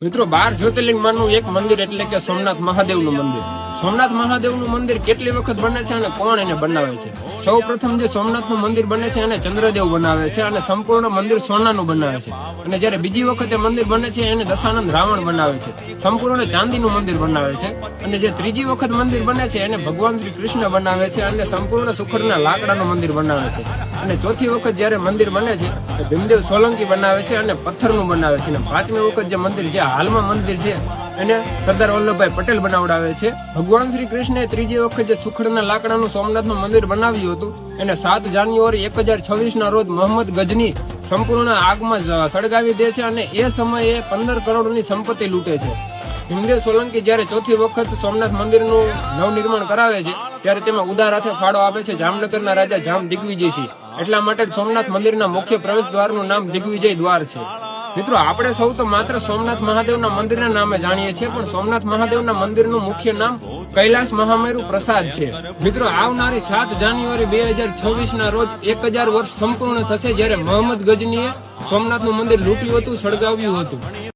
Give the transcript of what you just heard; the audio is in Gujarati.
મિત્રો 12 જ્યોતિર્લિંગમાંનું એક મંદિર એટલે કે સોમનાથ મહાદેવનું મંદિર. સોમનાથ મહાદેવનું મંદિર કેટલી વખત બને છે અને કોણ એને બનાવે છે? સૌ પ્રથમ જે સોમનાથનું મંદિર બને છે એને ચંદ્રદેવ બનાવે છે અને સંપૂર્ણ મંદિર સોનાનું બનાવે છે. અને જ્યારે બીજી વખતે મંદિર બને છે એને દશાનંદ રાવણ બનાવે છે, સંપૂર્ણ ચાંદીનું મંદિર બનાવે છે. અને જે ત્રીજી વખત મંદિર બને છે એને ભગવાન શ્રી કૃષ્ણ બનાવે છે અને સંપૂર્ણ સુખડના લાકડાનું મંદિર બનાવે છે. અને ચોથી વખત જ્યારે મંદિર બને છે તે ભીમદેવ સોલંકી બનાવે છે અને પથ્થરનું બનાવે છે. અને પાંચમી વખત જે મંદિર જે હાલમાં મંદિર છે એને સરદાર વલ્લભભાઈ પટેલ બનાવડાવે છે. ભગવાન શ્રી કૃષ્ણે ત્રીજી વખત જે સુખડના લાકડાનું સોમનાથનું મંદિર બનાવ્યું હતું એને 7 જાન્યુઆરી 1026 ના રોજ મોહમ્મદ ગજની સંપૂર્ણ આગમાં સળગાવી દે છે અને એ સમયે 15 કરોડની સંપત્તિ લૂંટે છે. ભીમદેવ સોલંકી જ્યારે ચોથી વખત સોમનાથ મંદિરનું નવનિર્માણ કરાવે છે ત્યારે તેમાં ઉદાર હાથે ફાળો આપે છે જામનગરના રાજા જામ દિગ્વિજયસિંહ. એટલા માટે જ સોમનાથ મંદિરના મુખ્ય પ્રવેશ દ્વારનું નામ દિગ્વિજય દ્વાર છે. મિત્રો, આપણે સૌ તો માત્ર સોમનાથ મહાદેવના મંદિરના નામે જાણીએ છીએ, પણ સોમનાથ મહાદેવના મંદિરનું મુખ્ય નામ કૈલાસ મહામેરુ પ્રસાદ છે. મિત્રો, આવનારી 7 જાન્યુઆરી 2026 ના રોજ 1000 વર્ષ સંપૂર્ણ થશે જ્યારે મોહમ્મદ ગજનીએ સોમનાથનું મંદિર લૂંટ્યું હતું, સળગાવ્યું હતું.